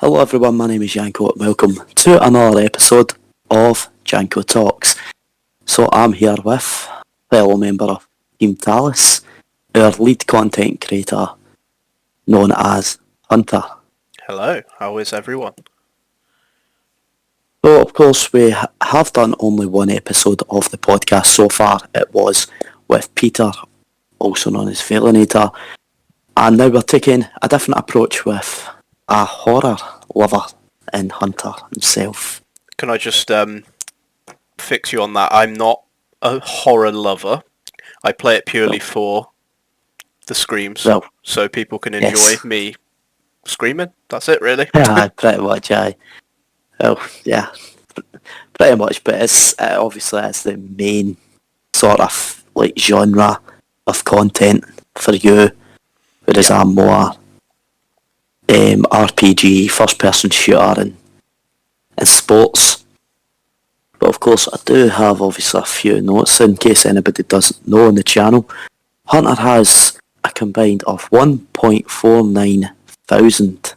Hello everyone, my name is Janko and welcome to another episode of Janko Talks. So I'm here with fellow member of Team Talus, our lead content creator known as Hunter. Hello, how is everyone? So of course we have done only one episode of the podcast so far. It was with Peter, also known as Felinator, and now we're taking a different approach with a horror lover in Hunter himself. Can I just fix you on that? I'm not a horror lover. I play it purely for the screams, so people can enjoy me screaming. That's it, really. Yeah, pretty much, aye. Well, yeah, pretty much, but it's obviously it's the main sort of like genre of content for you, whereas I'm more RPG, first-person shooter and sports. But of course, I do have obviously a few notes in case anybody doesn't know on the channel. Hunter has a combined of 1.49 thousand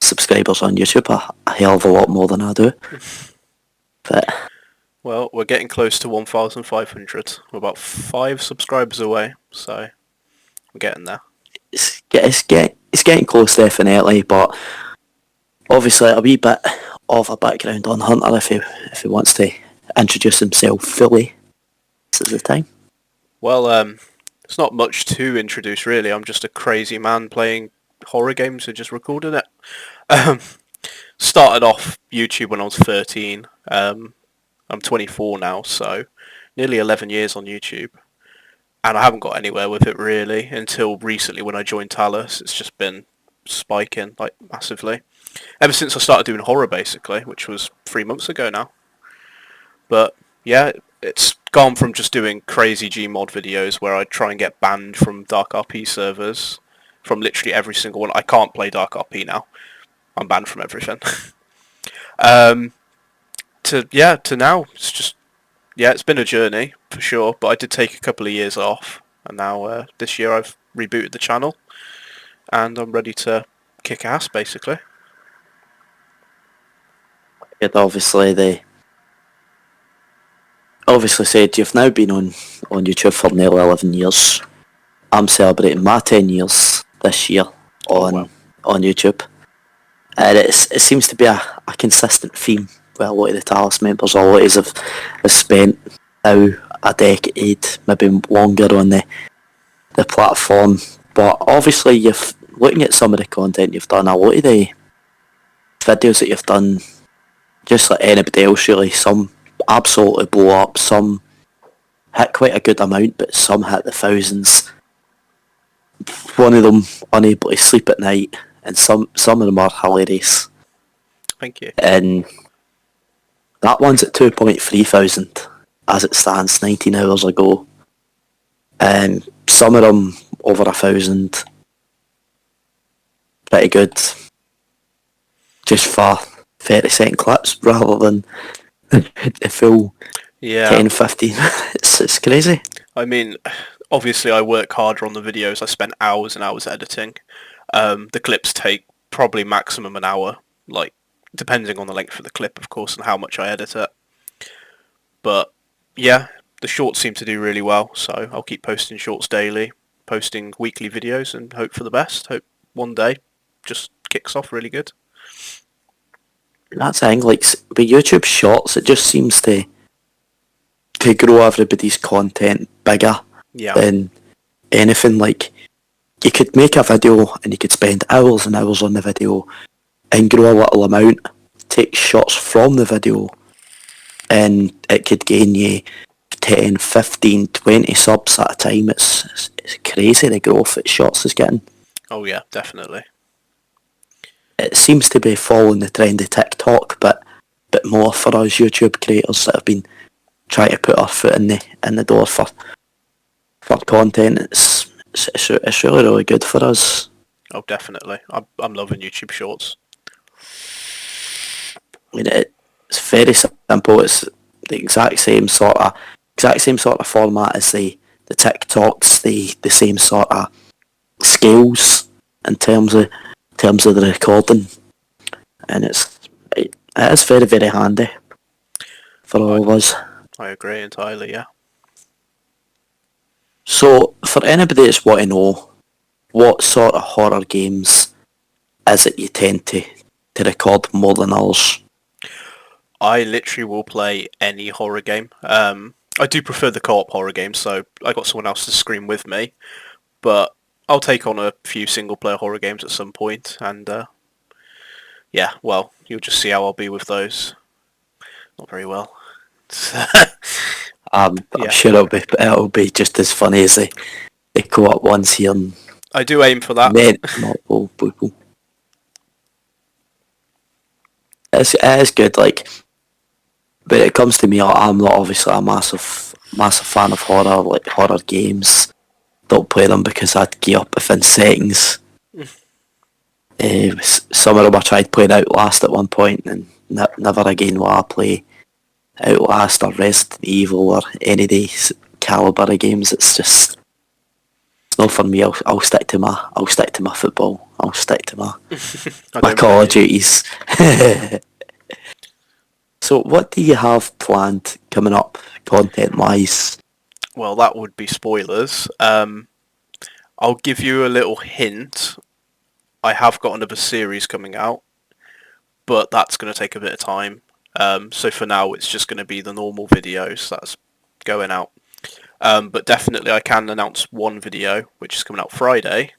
subscribers on YouTube, a hell of a lot more than I do. But well, we're getting close to 1,500. We're about 5 subscribers away, so we're getting there. It's getting close, definitely, but obviously a wee bit of a background on Hunter if he wants to introduce himself fully. This is the time. Well, it's not much to introduce, really. I'm just a crazy man playing horror games and just recording it. Started off YouTube when I was 13. I'm 24 now, so nearly 11 years on YouTube. And I haven't got anywhere with it really until recently when I joined Talus. It's just been spiking like massively. Ever since I started doing horror basically, which was 3 months ago now. But yeah, it's gone from just doing crazy Gmod videos where I try and get banned from Dark RP servers, from literally every single one. I can't play Dark RP now. I'm banned from everything. to now, it's just, it's been a journey for sure, but I did take a couple of years off, and now this year I've rebooted the channel, and I'm ready to kick ass, basically. It obviously said you've now been on YouTube for nearly 11 years. I'm celebrating my 10 years this year on YouTube, and it seems to be a consistent theme with a lot of the Talus members. A lot of us have spent now a decade, maybe longer, on the platform. But obviously, you've looking at some of the content you've done, a lot of the videos that you've done, just like anybody else really, some absolutely blow up, some hit quite a good amount, but some hit the thousands. One of them unable to sleep at night, and some of them are hilarious. Thank you. And that one's at 2.3 thousand as it stands 19 hours ago. And some of them over 1,000. Pretty good. Just for 30-second clips rather than the full 10-15 minutes. It's crazy. I mean, obviously I work harder on the videos. I spend hours and hours editing. The clips take probably maximum an hour, like depending on the length of the clip, of course, and how much I edit it. But yeah, the shorts seem to do really well, so I'll keep posting shorts daily, posting weekly videos, and hope for the best. Hope one day just kicks off really good. That's the thing, like with YouTube Shorts, it just seems to grow everybody's content bigger than anything. Like, you could make a video and you could spend hours and hours on the video and grow a little amount, take shots from the video, and it could gain you 10, 15, 20 subs at a time. It's crazy the growth that Shots is getting. Oh yeah, definitely. It seems to be following the trend of TikTok, but more for us YouTube creators that have been trying to put our foot in the door for content. It's really, really good for us. Oh, definitely. I'm loving YouTube Shorts. I mean, it's very simple. It's the exact same sort of format as the TikToks. The same sort of scales in terms of the recording. and it is very, very handy for all of us. I agree entirely, yeah. So, for anybody that's want to know, what sort of horror games is it you tend to record more than others? I literally will play any horror game. I do prefer the co-op horror games, so I got someone else to scream with me. But I'll take on a few single-player horror games at some point, and yeah, well, you'll just see how I'll be with those. Not very well. I'm Yeah. sure it'll be just as funny as the co-op ones here. And I do aim for that. multiple people. It is good. Like, when it comes to me, I'm not obviously a massive fan of horror, like horror games. Don't play them because I'd give up within settings. Some of them I tried playing Outlast at one point, and never again will I play Outlast or Resident Evil or any of these caliber of games. It's just, it's not for me. I'll stick to my football. I'll stick to my Call of Duties. So what do you have planned coming up content wise? Well, that would be spoilers. I'll give you a little hint. I have got another series coming out, but that's going to take a bit of time. So for now, it's just going to be the normal videos that's going out. But definitely I can announce one video, which is coming out Friday,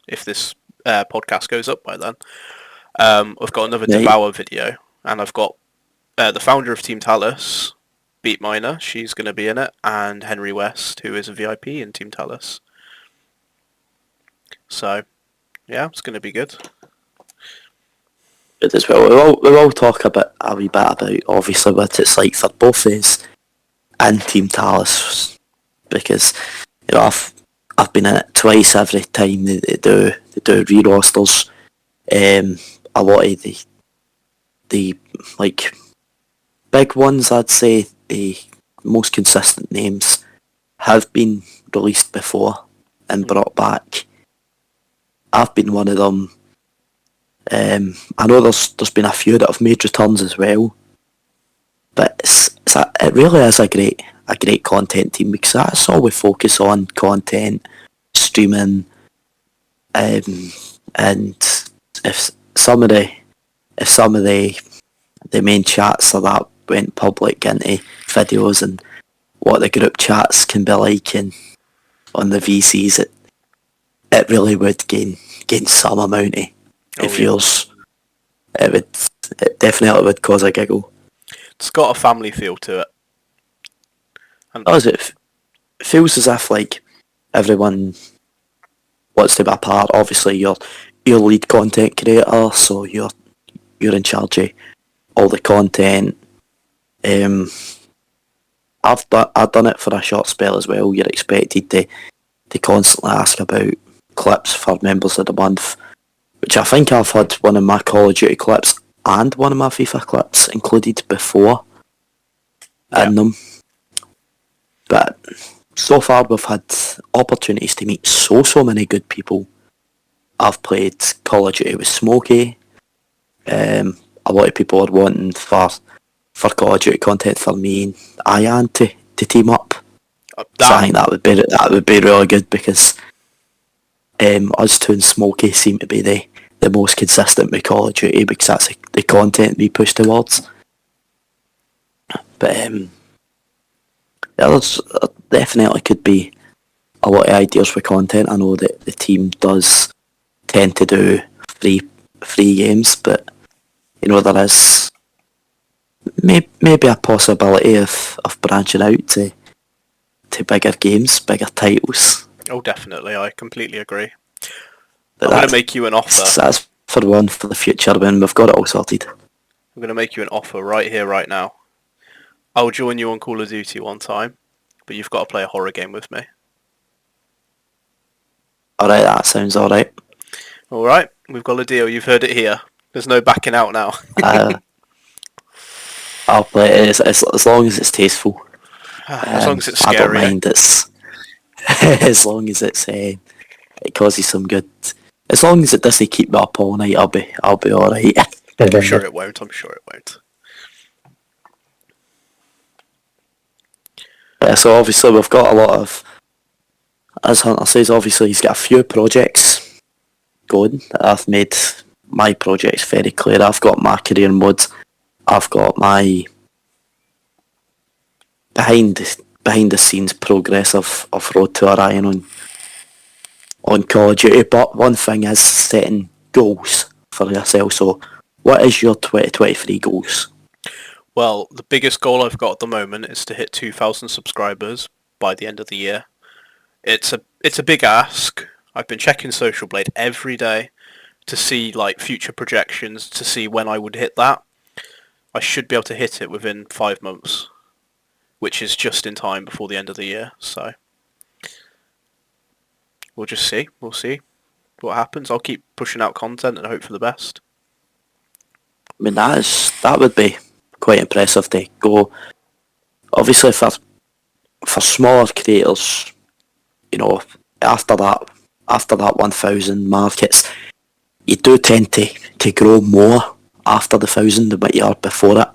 if this podcast goes up by then. I've got another Devour video, and I've got the founder of Team Talus, Beat Miner, she's going to be in it, and Henry West, who is a VIP in Team Talus. So, yeah, it's going to be good. Good as well. We'll talk a wee bit about obviously what it's like for both us and Team Talus, because you know I've been in it twice every time they do re-rosters. A lot of the like big ones, I'd say the most consistent names have been released before and brought back. I've been one of them. I know there's been a few that have made returns as well, but it really is a great content team, because that's all we focus on: content, streaming, and if some of the main chats of that went public into videos and what the group chats can be like and on the VCs, it really would gain some amount of views. It definitely would cause a giggle. It's got a family feel to it. And it feels as if like everyone wants to be a part. Obviously, you're lead content creator, so you're in charge of all the content. I've done it for a short spell as well. You're expected to constantly ask about clips for members of the month, which I think I've had one of my Call of Duty clips and one of my FIFA clips included before in them. But so far we've had opportunities to meet so many good people. I've played Call of Duty with Smokey. A lot of people are wanting for Call of Duty content for me and Ian to team up. So I think that would be really good, because us two and Smokey seem to be the most consistent with Call of Duty, because that's the content we push towards. But there definitely could be a lot of ideas for content. I know that the team does tend to do free games, but you know, there is maybe a possibility of branching out to bigger games, bigger titles. Oh, definitely. I completely agree. But I'm going to make you an offer. That's for the future when we've got it all sorted. I'm going to make you an offer right here, right now. I'll join you on Call of Duty one time, but you've got to play a horror game with me. Alright, that sounds alright. Alright, we've got a deal. You've heard it here. There's no backing out now. I'll play it as long as it's tasteful. As long as it's scary. I don't mind. As long as it causes some good. As long as it doesn't keep me up all night, I'll be alright. I'm sure it won't. I'm sure it won't. So obviously we've got a lot of, as Hunter says, obviously he's got a few projects going. I've made my projects very clear. I've got my career mode. I've got my behind the scenes progress of Road to Orion on Call of Duty. But one thing is setting goals for yourself. So what is your 2023 goals? Well, the biggest goal I've got at the moment is to hit 2,000 subscribers by the end of the year. It's a big ask. I've been checking Social Blade every day to see like future projections to see when I would hit that. I should be able to hit it within 5 months, which is just in time before the end of the year. So we'll just see. We'll see what happens. I'll keep pushing out content and hope for the best. I mean, that would be quite impressive to go. Obviously, for smaller creators, you know, after that 1,000 mark, you do tend to grow more after the 1,000 than what you are before it.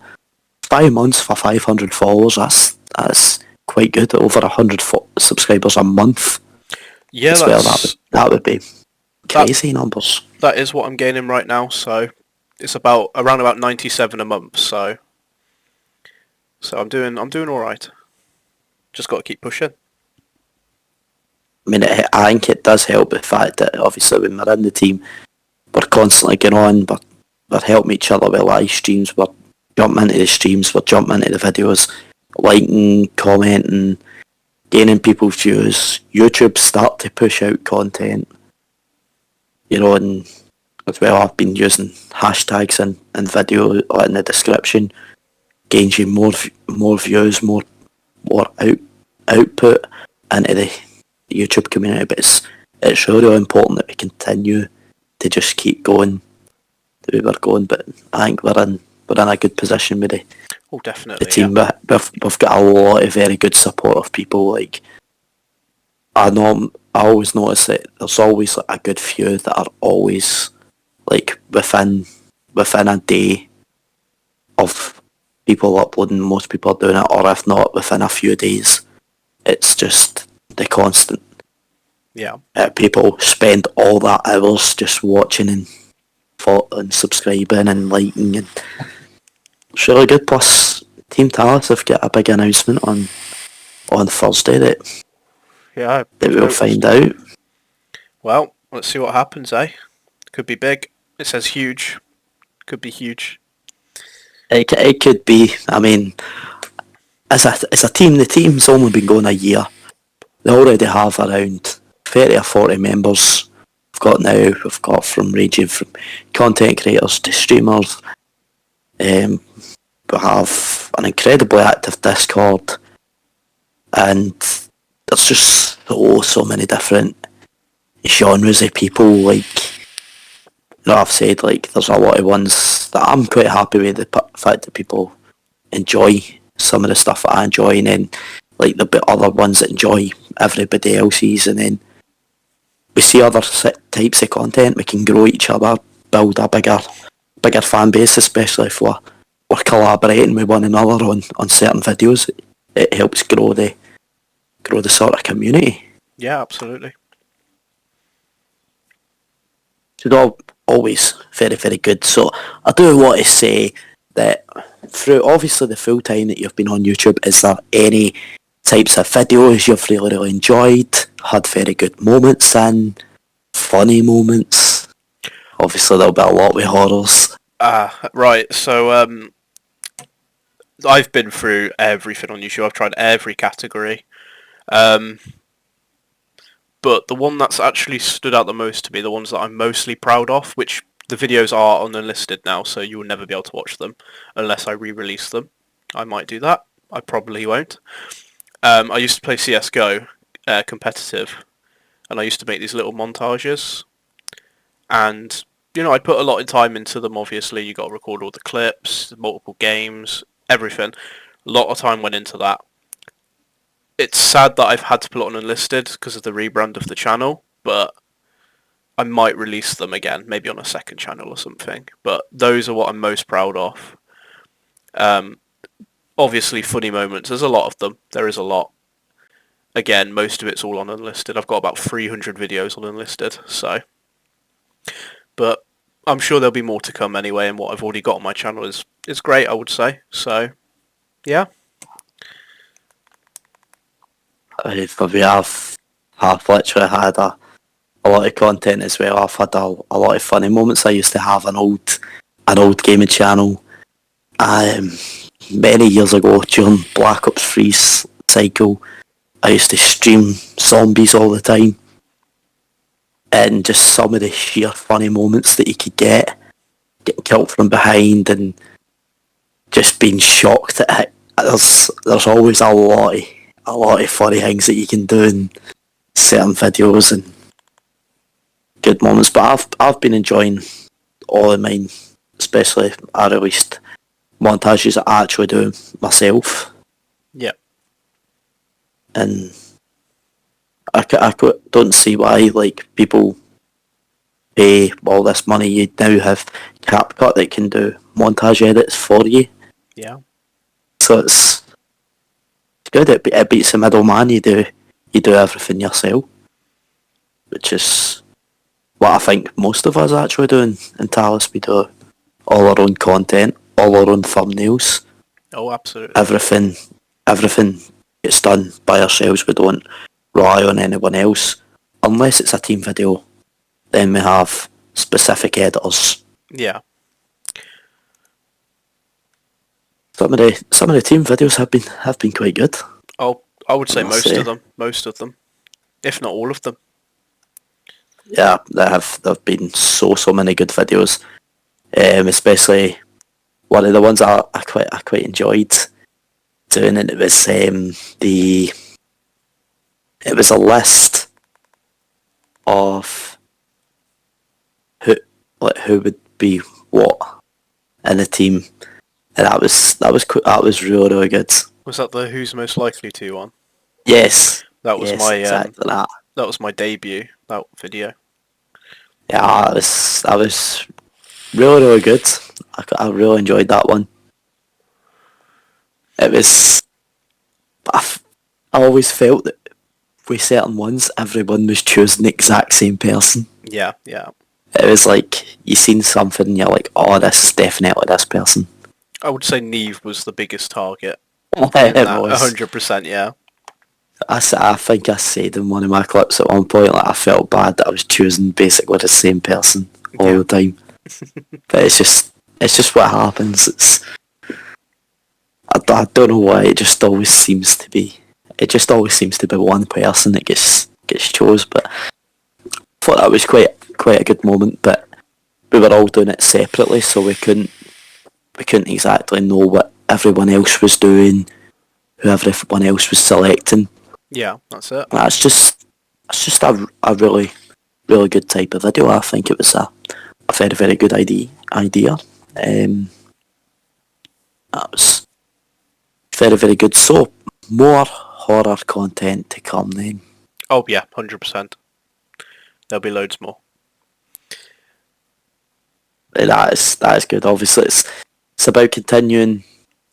5 months for 500 followers, that's quite good. Over 100 subscribers a month. Yeah, that would be crazy numbers. That is what I'm gaining right now. So it's around about 97 a month. So I'm doing all right. Just got to keep pushing. I mean, I think it does help the fact that obviously when we're in the team, we're constantly going on, we're helping each other with live streams, we're jumping into the streams, we're jumping into the videos, liking, commenting, gaining people's views. YouTube start to push out content, you know, and as well I've been using hashtags and video in the description, gains you more views, more output into the YouTube community. But it's really important that we continue to just keep going the way we're going. But I think we're in a good position with definitely, the team. yeah. We've got a lot of very good supportive people. Like I always notice that there's always like a good few that are always like within a day of people uploading. Most people are doing it, or if not, within a few days. It's just the constant. Yeah. People spend all that hours just watching and subscribing and liking, and it's really good. Plus, Team Talus have got a big announcement on Thursday that we'll find out. Well, let's see what happens, eh? Could be big. It says huge. Could be huge. It could be. I mean, as a team, the team's only been going a year. They already have around 30 or 40 members. We've got from ranging from content creators to streamers. We have an incredibly active Discord, and there's just so many different genres of people. Like, you know, I've said, like, there's a lot of ones that I'm quite happy with, the fact that people enjoy some of the stuff that I enjoy, and then like the other ones that enjoy everybody else's, and then we see other types of content. We can grow each other, build a bigger fan base, especially if we're collaborating with one another on certain videos. It helps grow the sort of community. Yeah, absolutely. It's always very, very good. So I do want to say that through obviously the full time that you've been on YouTube, is there any types of videos you've really enjoyed, had very good moments in, funny moments? Obviously there'll be a lot with horrors. Right, so I've been through everything on YouTube. I've tried every category. But the one that's actually stood out the most to me, the ones that I'm mostly proud of, which the videos are unlisted now, so you will never be able to watch them unless I re-release them. I might do that. I probably won't. I used to play CSGO competitive, and I used to make these little montages. And, you know, I'd put a lot of time into them, obviously. You got to record all the clips, multiple games, everything. A lot of time went into that. It's sad that I've had to put it on unlisted because of the rebrand of the channel, but I might release them again, maybe on a second channel or something. But those are what I'm most proud of. Obviously, funny moments. There's a lot of them. There is a lot. Again, most of it's all on Unlisted. I've got about 300 videos on Unlisted, so. But I'm sure there'll be more to come anyway, and what I've already got on my channel is great, I would say. So, yeah. I've literally had a lot of content as well. I've had a lot of funny moments. I used to have an old gaming channel many years ago during Black Ops 3's cycle. I used to stream zombies all the time, and just some of the sheer funny moments that you could getting killed from behind and just being shocked at it. There's always a lot of funny things that you can do in certain videos and good moments. But I've been enjoying all of mine, especially I released montages I actually do myself. Yeah. And I don't see why people pay all this money. You now have CapCut that can do montage edits for you. Yeah. So it's good. It beats the middleman. You do everything yourself, which is what I think most of us actually do in Talus. We do all our own content, all our own thumbnails. Oh, absolutely. Everything gets done by ourselves. We don't rely on anyone else unless it's a team video. Then we have specific editors. Yeah. Some of the team videos have been quite good. Oh, I would say most of them, if not all of them. Yeah, there've been so many good videos. Especially one of the ones I quite enjoyed doing, and it was a list of who would be what in the team, and that was really good. Was that the Who's Most Likely To one? Yes, that was my exactly that. That was my debut. That video. Yeah, that was really good. I really enjoyed that one. It was. I always felt that with certain ones, everyone was choosing the exact same person. Yeah, yeah. It was like you seen something and you're like, oh, this is definitely this person. I would say Neve was the biggest target. It was 100%, yeah. I think I said in one of my clips at one point, like I felt bad that I was choosing basically the same person all the time. But it's just what happens. I don't know why it just always seems to be one person that gets chose. But I thought that was quite a good moment. But we were all doing it separately, so we couldn't exactly know what everyone else was doing, who everyone else was selecting. Yeah, that's it. It's just a really good type of video. I think it was a very good idea. That was very good. So more horror content to come then. Oh yeah, 100%. There'll be loads more. That is good. Obviously, it's about continuing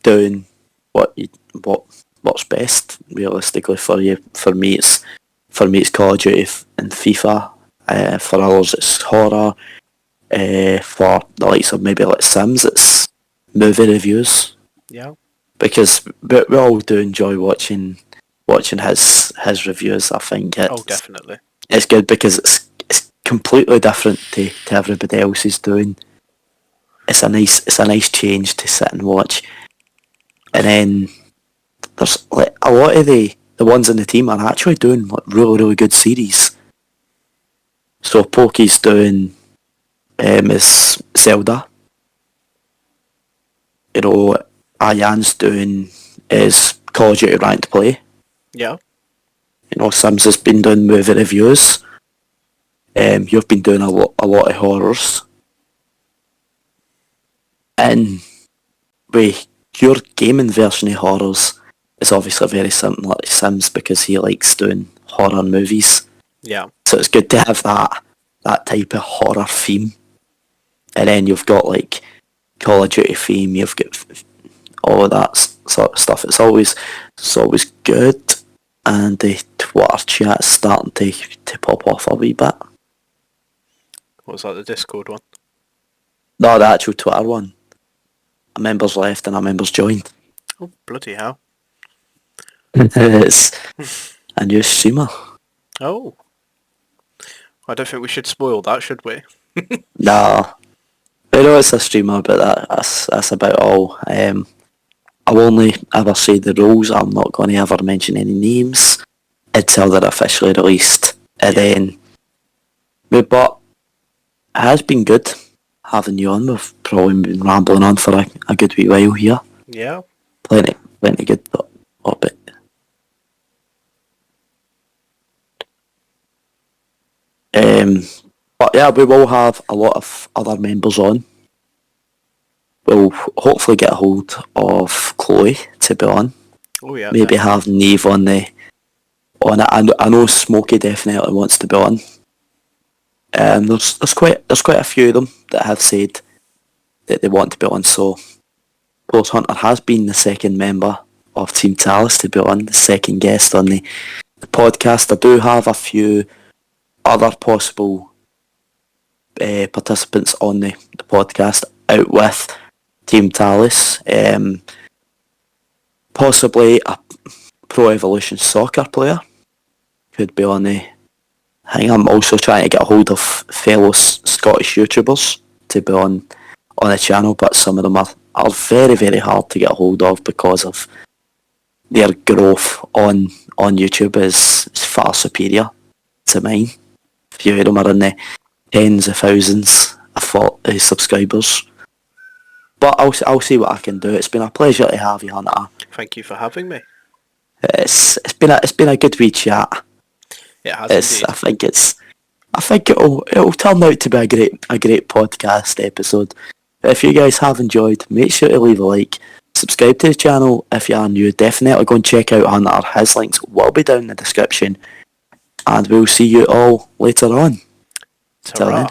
doing what's best realistically for you. For me, it's Call of Duty and FIFA. For others, it's horror. For the likes of maybe like Sims, it's movie reviews. Yeah. Because we all do enjoy watching his reviews. I think definitely. It's good because it's completely different to everybody else is doing. It's a nice change to sit and watch. And then there's like a lot of the ones in the team are actually doing like really good series. So Pokey's doing is Zelda. You know, Ayan's doing is Call of Duty Ranked Play. Yeah. You know, Sims has been doing movie reviews. You've been doing a lot of horrors. And with your gaming version of horrors, it's obviously very similar to Sims because he likes doing horror movies. Yeah. So it's good to have that that type of horror theme. And then you've got like Call of Duty theme, you've got all of that sort of stuff. It's always good, and the Twitter chat's starting to pop off a wee bit. What was that, the Discord one? No, the actual Twitter one. A member's left and a member's joined. Oh, bloody hell. It's a new streamer. Oh. I don't think we should spoil that, should we? Nah. I know it's a streamer, but that's about all. I'll only ever say the rules. I'm not going to ever mention any names until they're officially released. And then, but it has been good having you on. We've probably been rambling on for a good wee while here. Yeah. Plenty good topic. But yeah, we will have a lot of other members on. We'll hopefully get a hold of Chloe to be on. Oh yeah. Maybe have Neve on it. I know Smokey definitely wants to be on. There's quite a few of them that have said that they want to be on. So Post Hunter has been the second member of Team Talus to be on, the second guest on the podcast. I do have a few other possible participants on the podcast out with Team Talus. Possibly a Pro Evolution Soccer player could be on the... I think I'm also trying to get a hold of fellow Scottish YouTubers to be on the channel, but some of them are very, very hard to get a hold of because of their growth on YouTube is far superior to mine. A few of them are in the tens of thousands of subscribers. But I'll see what I can do. It's been a pleasure to have you, Hunter. Thank you for having me. It's been a good wee chat. It has indeed. I think it'll turn out to be a great podcast episode. If you guys have enjoyed, make sure to leave a like, subscribe to the channel if you are new. Definitely go and check out Hunter. His links will be down in the description, and we'll see you all later on. Ta-ra.